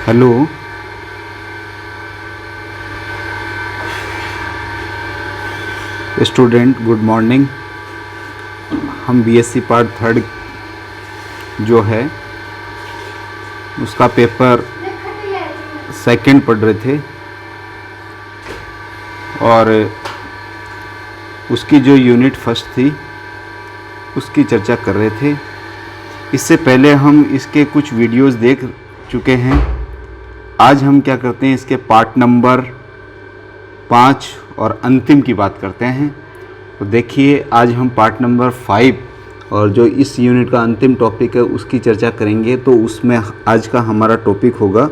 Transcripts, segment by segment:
Hello. Student, good morning. हम BSc part third जो है उसका पेपर सेकंड पढ़ रहे थे और उसकी जो यूनिट फर्स्ट थी उसकी चर्चा कर रहे थे। इससे पहले हम इसके कुछ वीडियोस देख चुके हैं। आज हम क्या करते हैं, इसके पार्ट नंबर 5 और अंतिम की बात करते हैं। तो देखिए, आज हम पार्ट नंबर 5 और जो इस यूनिट का अंतिम टॉपिक है उसकी चर्चा करेंगे। तो उसमें आज का हमारा टॉपिक होगा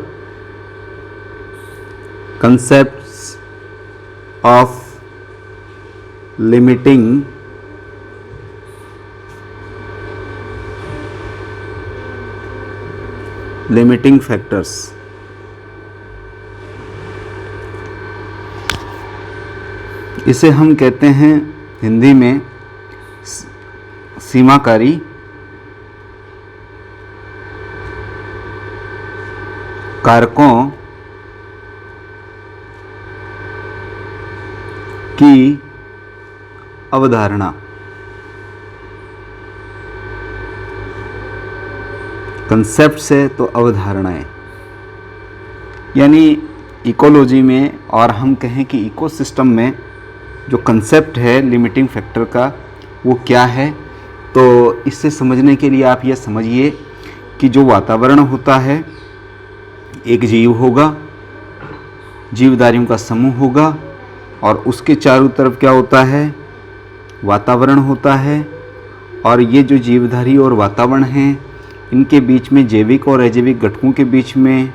कंसेप्ट्स ऑफ लिमिटिंग फैक्टर्स। इसे हम कहते हैं हिंदी में सीमाकारी कारकों की अवधारणा। कंसेप्ट से तो अवधारणाएं, यानी इकोलॉजी में और हम कहें कि इकोसिस्टम में जो कंसेप्ट है लिमिटिंग फैक्टर का वो क्या है। तो इससे समझने के लिए आप ये समझिए कि जो वातावरण होता है, एक जीव होगा, जीवधारियों का समूह होगा और उसके चारों तरफ क्या होता है, वातावरण होता है। और ये जो जीवधारी और वातावरण हैं इनके बीच में जैविक और अजैविक घटकों के बीच में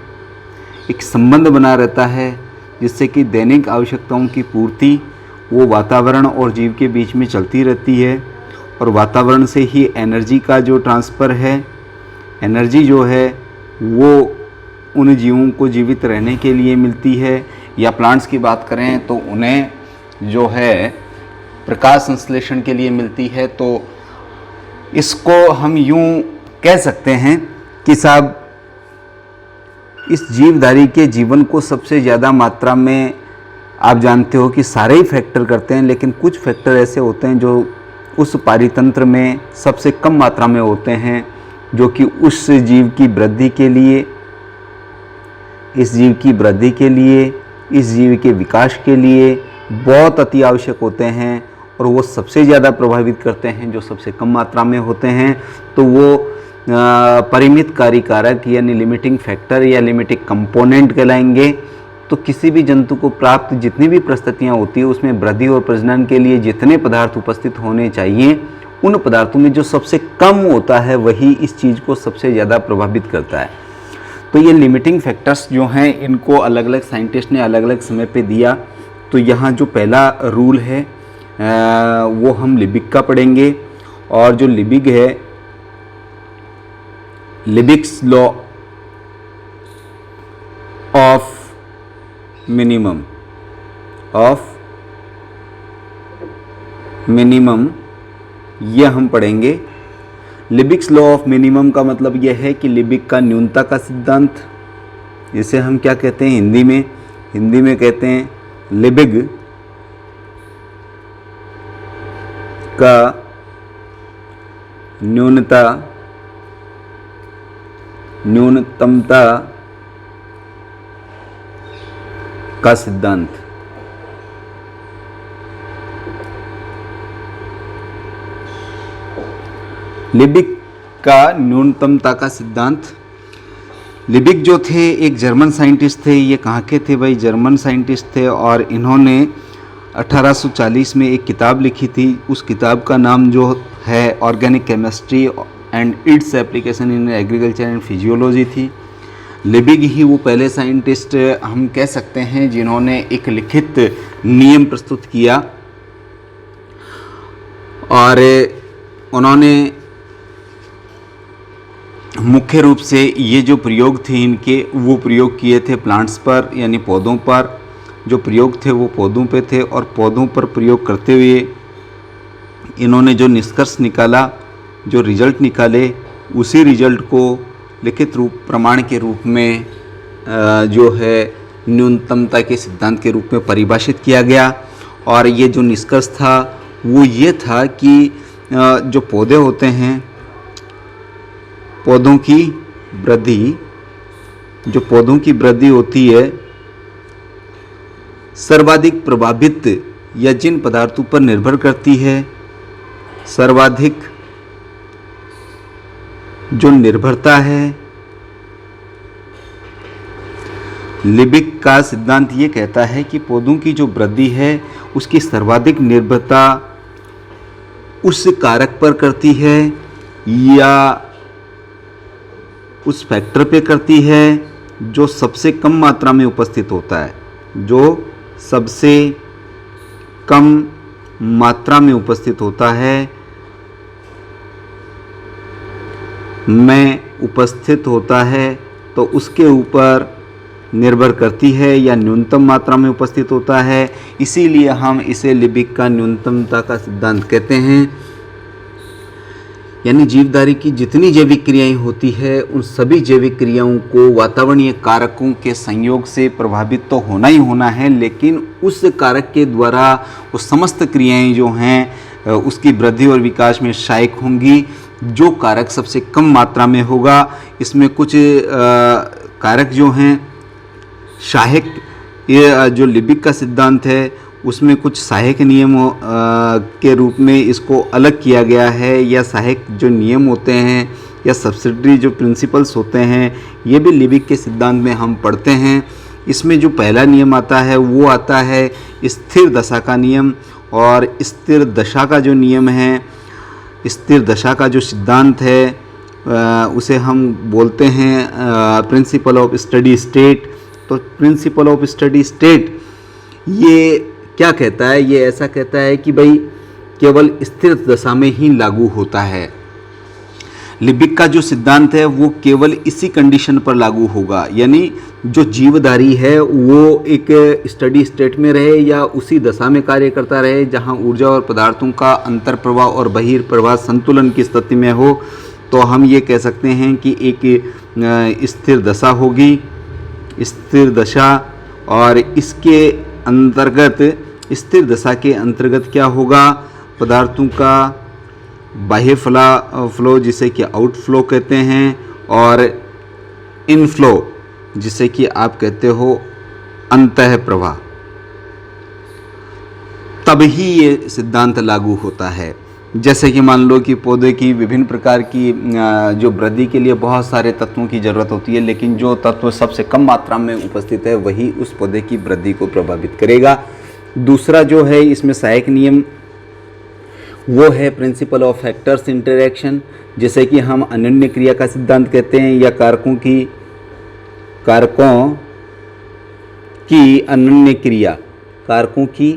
एक संबंध बना रहता है, जिससे कि दैनिक आवश्यकताओं की पूर्ति वो वातावरण और जीव के बीच में चलती रहती है। और वातावरण से ही एनर्जी का जो ट्रांसफ़र है, एनर्जी जो है वो उन जीवों को जीवित रहने के लिए मिलती है। या प्लांट्स की बात करें तो उन्हें जो है प्रकाश संश्लेषण के लिए मिलती है। तो इसको हम यूँ कह सकते हैं कि साहब, इस जीवधारी के जीवन को सबसे ज़्यादा मात्रा में आप जानते हो कि सारे ही फैक्टर करते हैं, लेकिन कुछ फैक्टर ऐसे होते हैं जो उस पारितंत्र में सबसे कम मात्रा में होते हैं, जो कि उस जीव की वृद्धि के लिए, इस जीव की वृद्धि के लिए, इस जीव के विकास के लिए बहुत अति आवश्यक होते हैं और वो सबसे ज़्यादा प्रभावित करते हैं जो सबसे कम मात्रा में होते हैं। तो वो परिमितकारी कारक यानी लिमिटिंग फैक्टर या लिमिटिंग कंपोनेंट कहलाएंगे। तो किसी भी जंतु को प्राप्त जितनी भी परिस्थितियाँ होती है उसमें वृद्धि और प्रजनन के लिए जितने पदार्थ उपस्थित होने चाहिए, उन पदार्थों में जो सबसे कम होता है वही इस चीज़ को सबसे ज़्यादा प्रभावित करता है। तो ये लिमिटिंग फैक्टर्स जो हैं इनको अलग अलग साइंटिस्ट ने अलग अलग समय पे दिया। तो यहाँ जो पहला रूल है वो हम लिबिक का पढ़ेंगे। और जो लिबिक है, लिबिक्स लॉ ऑफ मिनिमम ये हम पढ़ेंगे। लिबिक्स लॉ ऑफ मिनिमम का मतलब यह है कि लिबिक का न्यूनता का सिद्धांत, इसे हम क्या कहते हैं हिंदी में कहते हैं लिबिग का न्यूनतमता का सिद्धांत। लिबिक का न्यूनतमता का सिद्धांत। लिबिक जो थे एक जर्मन साइंटिस्ट थे। ये कहाँ के थे भाई? जर्मन साइंटिस्ट थे और इन्होंने 1840 में एक किताब लिखी थी। उस किताब का नाम जो है organic chemistry and its application in agriculture and physiology थी। लिबिग ही वो पहले साइंटिस्ट हम कह सकते हैं जिन्होंने एक लिखित नियम प्रस्तुत किया और उन्होंने मुख्य रूप से ये जो प्रयोग थे इनके, वो प्रयोग किए थे प्लांट्स पर यानी पौधों पर। जो प्रयोग थे वो पौधों पे थे और पौधों पर प्रयोग करते हुए इन्होंने जो निष्कर्ष निकाला, जो रिजल्ट निकाले, उसी रिजल्ट को लिखित रूप प्रमाण के रूप में जो है न्यूनतमता के सिद्धांत के रूप में परिभाषित किया गया। और ये जो निष्कर्ष था वो ये था कि जो पौधे होते हैं, पौधों की वृद्धि, जो पौधों की वृद्धि होती है सर्वाधिक प्रभावित या जिन पदार्थों पर निर्भर करती है, सर्वाधिक जो निर्भरता है, लिबिक का सिद्धांत ये कहता है कि पौधों की जो वृद्धि है उसकी सर्वाधिक निर्भरता उस कारक पर करती है या उस फैक्टर पे करती है जो सबसे कम मात्रा में उपस्थित होता है, जो सबसे कम मात्रा में उपस्थित होता है, में उपस्थित होता है, तो उसके ऊपर निर्भर करती है या न्यूनतम मात्रा में उपस्थित होता है। इसीलिए हम इसे लिबिक का न्यूनतमता का सिद्धांत कहते हैं। यानी जीवधारी की जितनी जैविक क्रियाएं होती है उन सभी जैविक क्रियाओं को वातावरणीय कारकों के संयोग से प्रभावित तो होना ही होना है, लेकिन उस कारक के द्वारा वो समस्त क्रियाएं जो हैं उसकी वृद्धि और विकास में सहायक होंगी। जो कारक सबसे कम मात्रा में होगा, इसमें कुछ कारक जो हैं सहायक, ये जो लिबिक का सिद्धांत है उसमें कुछ सहायक नियमों के रूप में इसको अलग किया गया है, या सहायक जो नियम होते हैं या सब्सिडरी जो प्रिंसिपल्स होते हैं ये भी लिबिक के सिद्धांत में हम पढ़ते हैं। इसमें जो पहला नियम आता है वो आता है स्थिर दशा का नियम, और स्थिर दशा का जो नियम है, स्थिर दशा का जो सिद्धांत है उसे हम बोलते हैं प्रिंसिपल ऑफ स्टडी स्टेट। तो प्रिंसिपल ऑफ स्टडी स्टेट ये क्या कहता है? ये ऐसा कहता है कि भाई केवल स्थिर दशा में ही लागू होता है। लिबिक का जो सिद्धांत है वो केवल इसी कंडीशन पर लागू होगा, यानी जो जीवधारी है वो एक स्टडी स्टेट में रहे या उसी दशा में कार्य करता रहे जहां ऊर्जा और पदार्थों का अंतर प्रवाह और बहिर्प्रवाह संतुलन की स्थिति में हो, तो हम ये कह सकते हैं कि एक स्थिर दशा होगी, स्थिर दशा। और इसके अंतर्गत, स्थिर दशा के अंतर्गत क्या होगा? पदार्थों का बाह्य फ्लो जिसे कि आउटफ्लो कहते हैं, और इनफ्लो जिसे कि आप कहते हो अंतः प्रवाह, तभी ये सिद्धांत लागू होता है। जैसे कि मान लो कि पौधे की विभिन्न प्रकार की जो वृद्धि के लिए बहुत सारे तत्वों की ज़रूरत होती है, लेकिन जो तत्व सबसे कम मात्रा में उपस्थित है वही उस पौधे की वृद्धि को प्रभावित करेगा। दूसरा जो है इसमें सहायक नियम वो है प्रिंसिपल ऑफ फैक्टर्स इंटरैक्शन, जैसे कि हम अनन्य क्रिया का सिद्धांत कहते हैं, या कारकों की अनन्य क्रिया, कारकों की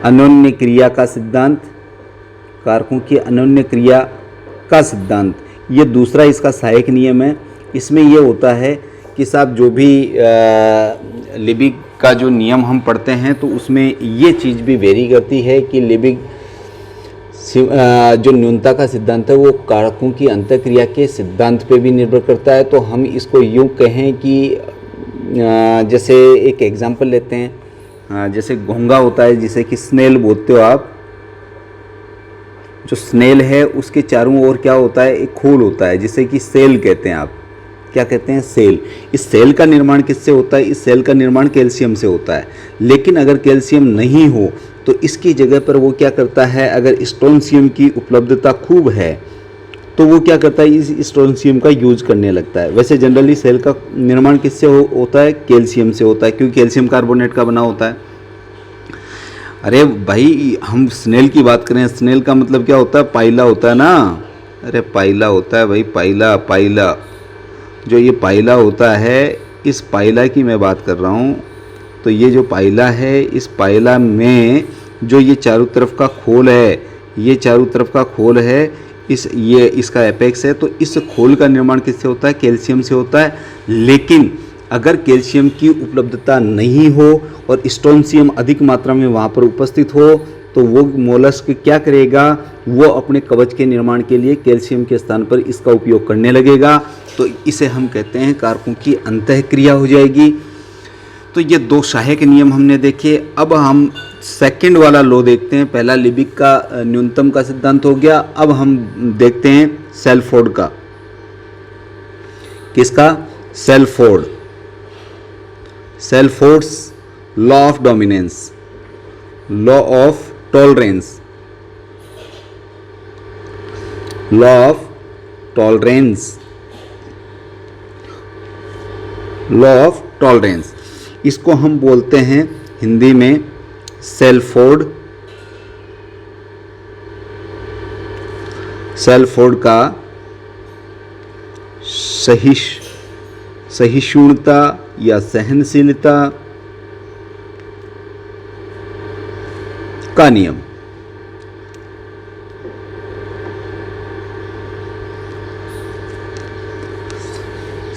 अनन्य क्रिया का सिद्धांत, कारकों की अनन्य क्रिया का सिद्धांत, ये दूसरा इसका सहायक नियम है। इसमें ये होता है कि साहब जो भी लिबिक का जो नियम हम पढ़ते हैं तो उसमें ये चीज़ भी वेरी करती है कि लिबिक जो न्यूनता का सिद्धांत है वो कारकों की अंतःक्रिया के सिद्धांत पे भी निर्भर करता है। तो हम इसको यूँ कहें कि जैसे एक एग्जांपल लेते हैं, जैसे घोंघा होता है जिसे कि स्नेल बोलते हो आप, जो स्नेल है उसके चारों ओर क्या होता है? एक खोल होता है जिसे कि सेल कहते हैं। आप क्या कहते हैं? सेल। इस सेल का निर्माण किससे होता है? इस सेल का निर्माण कैल्शियम से होता है। लेकिन अगर कैल्शियम नहीं हो तो इसकी जगह पर वो क्या करता है? अगर स्ट्रोंशियम की उपलब्धता खूब है तो वो क्या करता है? इस स्ट्रोंशियम का यूज करने लगता है। वैसे जनरली सेल का निर्माण किससे होता है? कैल्शियम से होता है, क्योंकि कैल्शियम कार्बोनेट का बना होता है। अरे भाई हम स्नेल की बात करें, स्नेल का मतलब क्या होता है? पाइला होता है ना। अरे पाइला होता है भाई, पाइला जो ये पाइला होता है, इस पाइला की मैं बात कर रहा हूँ। तो ये जो पाइला है, इस पाइला में जो ये चारों तरफ का खोल है, ये चारों तरफ का खोल है, ये इसका एपेक्स है। तो इस खोल का निर्माण किससे होता है? कैल्शियम से होता है। लेकिन अगर कैल्शियम की उपलब्धता नहीं हो और स्ट्रोंशियम अधिक मात्रा में वहाँ पर उपस्थित हो तो वो मोलस्क क्या करेगा, वो अपने कवच के निर्माण के लिए कैल्शियम के स्थान पर इसका उपयोग करने लगेगा। तो इसे हम कहते हैं कारकों की अंतःक्रिया हो जाएगी। तो ये दो सहायक नियम हमने देखे। अब हम सेकंड वाला लॉ देखते हैं। पहला लिबिक का न्यूनतम का सिद्धांत हो गया। अब हम देखते हैं सेल्फोर्ड का। किसका? Shelford. Shelford's law of dominance, law of tolerance, law of tolerance, law of tolerance, इसको हम बोलते हैं हिंदी में सेल्फोर्ड। सेल्फोर्ड का सहिष्णुता या सहनशीलता का नियम।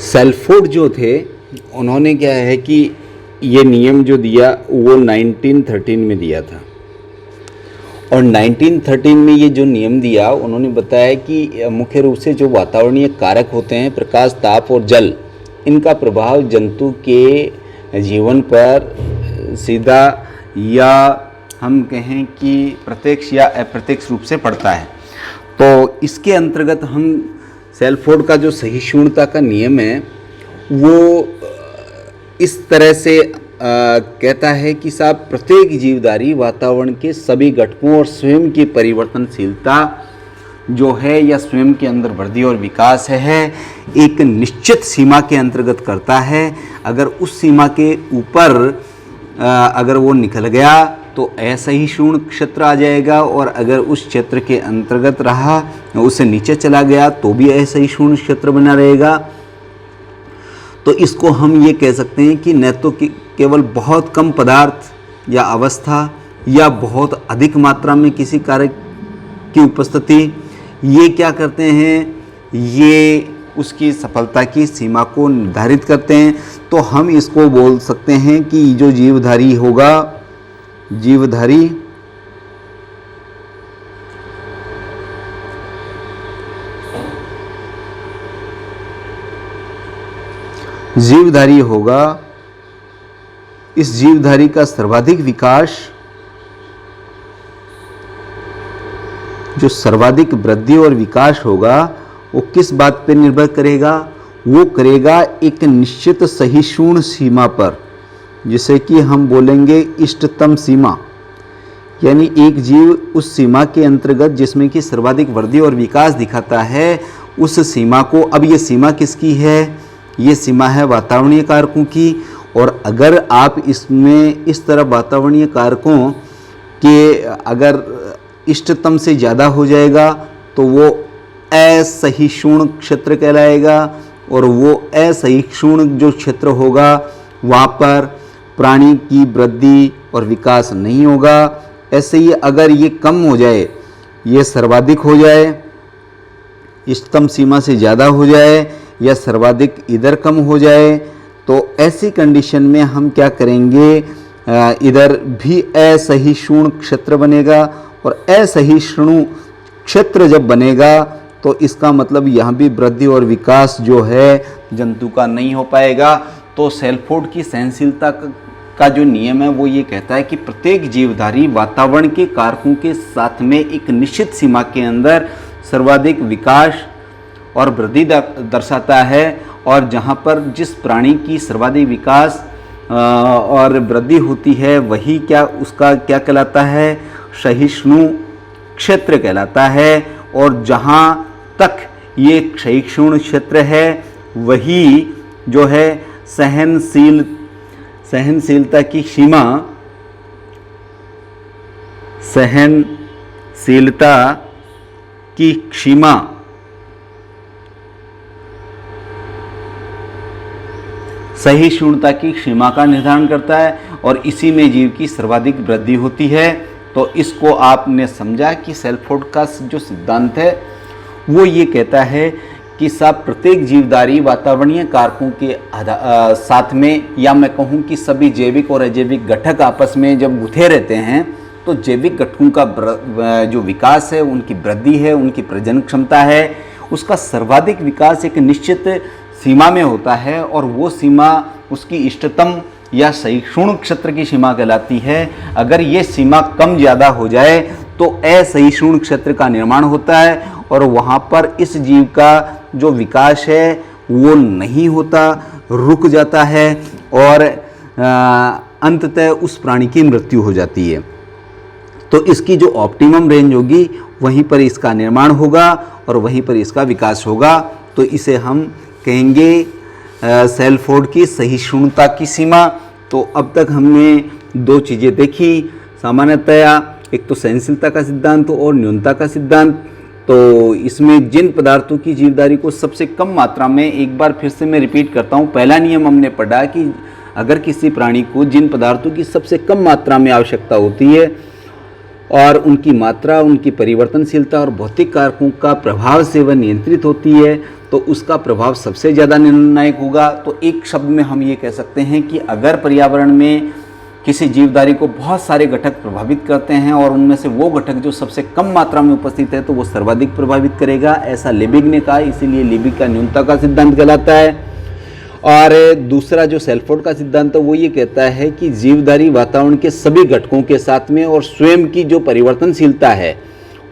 सेल्फोर्ड जो थे, उन्होंने क्या है कि ये नियम जो दिया वो 1913 में दिया था। और 1913 में ये जो नियम दिया, उन्होंने बताया कि मुख्य रूप से जो वातावरणीय कारक होते हैं, प्रकाश, ताप और जल, इनका प्रभाव जंतु के जीवन पर सीधा या हम कहें कि प्रत्यक्ष या अप्रत्यक्ष रूप से पड़ता है। तो इसके अंतर्गत हम सेल्फोर्ड का जो सहिष्णुता का नियम है वो इस तरह से कहता है कि साहब प्रत्येक जीवधारी वातावरण के सभी घटकों और स्वयं की परिवर्तनशीलता जो है या स्वयं के अंदर वृद्धि और विकास है एक निश्चित सीमा के अंतर्गत करता है। अगर उस सीमा के ऊपर अगर वो निकल गया तो असहिष्णु क्षेत्र आ जाएगा, और अगर उस क्षेत्र के अंतर्गत रहा, उससे नीचे चला गया तो भी असहिष्णु क्षेत्र बना रहेगा। तो इसको हम ये कह सकते हैं कि न तो केवल बहुत कम पदार्थ या अवस्था या बहुत अधिक मात्रा में किसी कारक की उपस्थिति, ये क्या करते हैं, ये उसकी सफलता की सीमा को निर्धारित करते हैं। तो हम इसको बोल सकते हैं कि जो जीवधारी होगा, जीवधारी होगा, इस जीवधारी का सर्वाधिक विकास, जो सर्वाधिक वृद्धि और विकास होगा, वो किस बात पर निर्भर करेगा? वो करेगा एक निश्चित सहिष्णु सीमा पर, जिसे कि हम बोलेंगे इष्टतम सीमा। यानी एक जीव उस सीमा के अंतर्गत जिसमें कि सर्वाधिक वृद्धि और विकास दिखाता है, उस सीमा को, अब ये सीमा किसकी है? ये सीमा है वातावरणीय कारकों की। और अगर आप इसमें इस तरह वातावरणीय कारकों के अगर इष्टतम से ज़्यादा हो जाएगा तो वो असहिष्णु क्षेत्र कहलाएगा, और वो असहिष्णु जो क्षेत्र होगा वहाँ पर प्राणी की वृद्धि और विकास नहीं होगा। ऐसे ही अगर ये कम हो जाए, ये सर्वाधिक हो जाए, इष्टतम सीमा से ज़्यादा हो जाए, या सर्वाधिक इधर कम हो जाए, तो ऐसी कंडीशन में हम क्या करेंगे, इधर भी असहिष्णु क्षेत्र बनेगा। और असहिष्णु क्षेत्र जब बनेगा तो इसका मतलब यहाँ भी वृद्धि और विकास जो है जंतु का नहीं हो पाएगा। तो सेल्फोर्ड की सहनशीलता का जो नियम है वो ये कहता है कि प्रत्येक जीवधारी वातावरण के कारकों के साथ में एक निश्चित सीमा के अंदर सर्वाधिक विकास और वृद्धि दर्शाता है। और जहाँ पर जिस प्राणी की सर्वाधिक विकास और वृद्धि होती है वही क्या उसका क्या कहलाता है, सहिष्णु क्षेत्र कहलाता है। और जहाँ तक ये सहिष्णु क्षेत्र है वही जो है सहनशीलता की सीमा, सहनशीलता की सीमा सहिष्णुता की सीमा का निर्धारण करता है, और इसी में जीव की सर्वाधिक वृद्धि होती है। तो इसको आपने समझा कि सेल्फोर्ड का जो सिद्धांत है वो ये कहता है कि सब प्रत्येक जीवधारी वातावरणीय कारकों के साथ में, या मैं कहूँ कि सभी जैविक और अजैविक घटक आपस में जब गुथे रहते हैं तो जैविक घटकों का जो विकास है, उनकी वृद्धि है, उनकी प्रजनन क्षमता है, उसका सर्वाधिक विकास एक निश्चित सीमा में होता है और वो सीमा उसकी इष्टतम या सहिष्णु क्षेत्र की सीमा कहलाती है। अगर ये सीमा कम ज़्यादा हो जाए तो असहिष्णु क्षेत्र का निर्माण होता है और वहाँ पर इस जीव का जो विकास है वो नहीं होता, रुक जाता है और अंततः उस प्राणी की मृत्यु हो जाती है। तो इसकी जो ऑप्टिमम रेंज होगी वहीं पर इसका निर्माण होगा और वहीं पर इसका विकास होगा। तो इसे हम कहेंगे सेल्फोर्ड की सहिष्णुता की सीमा। तो अब तक हमने दो चीज़ें देखी सामान्यतया, एक तो सहनशीलता का सिद्धांत और न्यूनता का सिद्धांत। तो इसमें जिन पदार्थों की जीवधारी को सबसे कम मात्रा में, एक बार फिर से मैं रिपीट करता हूँ, पहला नियम हमने पढ़ा कि अगर किसी प्राणी को जिन पदार्थों की सबसे कम मात्रा में आवश्यकता होती है और उनकी मात्रा, उनकी परिवर्तनशीलता और भौतिक कारकों का प्रभाव से वह नियंत्रित होती है तो उसका प्रभाव सबसे ज़्यादा निर्णायक होगा। तो एक शब्द में हम ये कह सकते हैं कि अगर पर्यावरण में किसी जीवधारी को बहुत सारे घटक प्रभावित करते हैं और उनमें से वो घटक जो सबसे कम मात्रा में उपस्थित है तो वो सर्वाधिक प्रभावित करेगा, ऐसा लिबिग ने कहा। इसीलिए लिबिग का न्यूनता का सिद्धांत कहलाता है। और दूसरा जो सेल्फोर्ड का सिद्धांत है वो ये कहता है कि जीवधारी वातावरण के सभी घटकों के साथ में और स्वयं की जो परिवर्तनशीलता है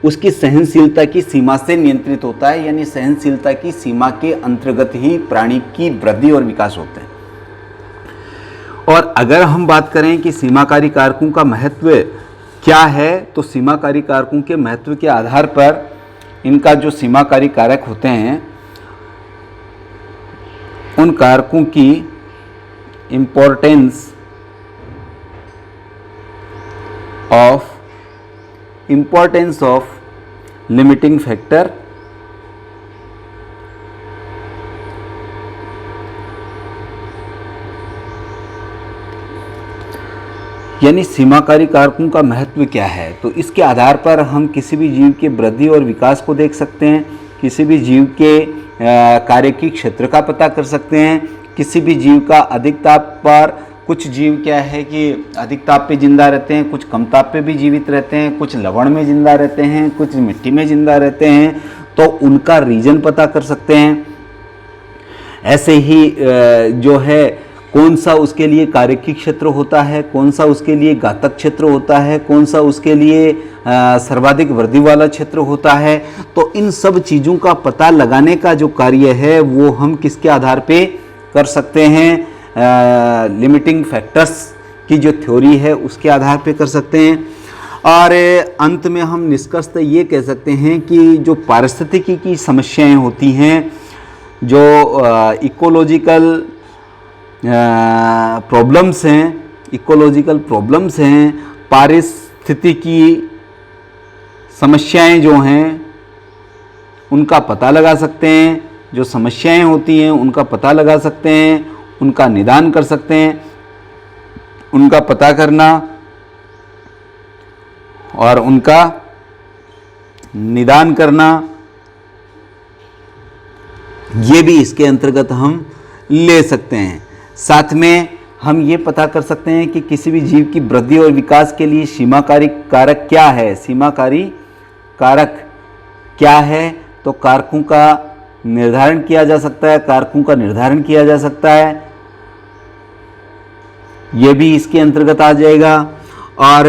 उसकी सहनशीलता की सीमा से नियंत्रित होता है, यानी सहनशीलता की सीमा के अंतर्गत ही प्राणी की वृद्धि और विकास होता है। और अगर हम बात करें कि सीमाकारी कारकों का महत्व क्या है, तो सीमाकारी कारकों के महत्व के आधार पर इनका जो सीमाकारी कारक होते हैं उन कारकों की इम्पोर्टेंस ऑफ लिमिटिंग फैक्टर यानी सीमाकारी कारकों का महत्व क्या है। तो इसके आधार पर हम किसी भी जीव के वृद्धि और विकास को देख सकते हैं, किसी भी जीव के कार्यकी क्षेत्र का पता कर सकते हैं, किसी भी जीव का अधिक ताप पर, कुछ जीव क्या है कि अधिक ताप पे जिंदा रहते हैं, कुछ कम ताप पे भी जीवित रहते हैं, कुछ लवण में जिंदा रहते हैं, कुछ मिट्टी में जिंदा रहते हैं, तो उनका रीजन पता कर सकते हैं। ऐसे ही जो है कौन सा उसके लिए कार्यकी क्षेत्र होता है, कौन सा उसके लिए घातक क्षेत्र होता है, कौन सा उसके लिए सर्वाधिक वृद्धि वाला क्षेत्र होता है। तो इन सब चीज़ों का पता लगाने का जो कार्य है वो हम किसके आधार पे कर सकते हैं, लिमिटिंग फैक्टर्स की जो थ्योरी है उसके आधार पे कर सकते हैं। और अंत में हम निष्कर्षतः ये कह सकते हैं कि जो पारिस्थितिकी की समस्याएं होती हैं, जो इकोलॉजिकल प्रॉब्लम्स हैं, पारिस्थितिकी समस्याएं जो हैं उनका पता लगा सकते हैं, जो समस्याएं होती हैं उनका पता लगा सकते हैं, उनका निदान कर सकते हैं। उनका पता करना और उनका निदान करना ये भी इसके अंतर्गत हम ले सकते हैं। साथ में हम ये पता कर सकते हैं कि किसी भी जीव की वृद्धि और विकास के लिए सीमाकारी कारक क्या है। सीमाकारी कारक क्या है, तो कारकों का निर्धारण किया जा सकता है, कारकों का निर्धारण किया जा सकता है, ये भी इसके अंतर्गत आ जाएगा। और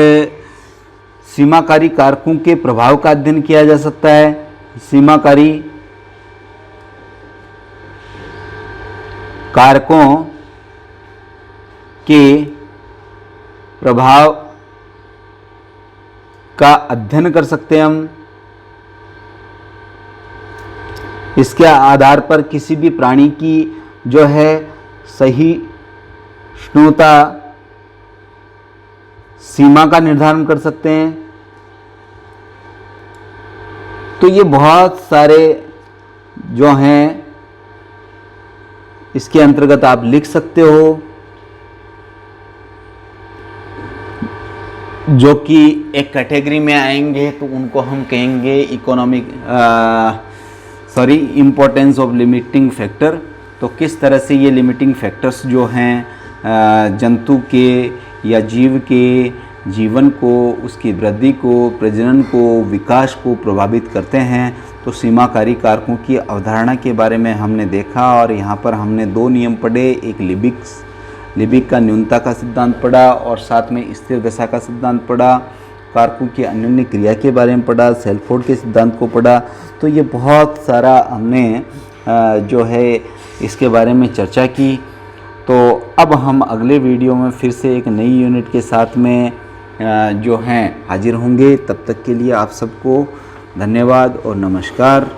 सीमाकारी कारकों के प्रभाव का अध्ययन किया जा सकता है। सीमाकारी कारकों के प्रभाव का अध्ययन कर सकते हैं हम। इसके आधार पर किसी भी प्राणी की जो है सहिष्णुता सीमा का निर्धारण कर सकते हैं। तो ये बहुत सारे जो हैं इसके अंतर्गत आप लिख सकते हो, जो कि एक कैटेगरी में आएंगे तो उनको हम कहेंगे इम्पोर्टेंस ऑफ लिमिटिंग फैक्टर। तो किस तरह से ये लिमिटिंग फैक्टर्स जो हैं जंतु के या जीव के जीवन को, उसकी वृद्धि को, प्रजनन को, विकास को प्रभावित करते हैं। तो सीमाकारी कारकों की अवधारणा के बारे में हमने देखा और यहाँ पर हमने 2 नियम पढ़े, एक लिबिक का न्यूनता का सिद्धांत पढ़ा और साथ में स्थिर दशा का सिद्धांत पढ़ा, कारकों की अन्योन्य क्रिया के बारे में पढ़ा, सेल्फोर्ड के सिद्धांत को पढ़ा। तो ये बहुत सारा हमने जो है इसके बारे में चर्चा की। तो अब हम अगले वीडियो में फिर से एक नई यूनिट के साथ में जो हैं हाजिर होंगे। तब तक के लिए आप सबको धन्यवाद और नमस्कार।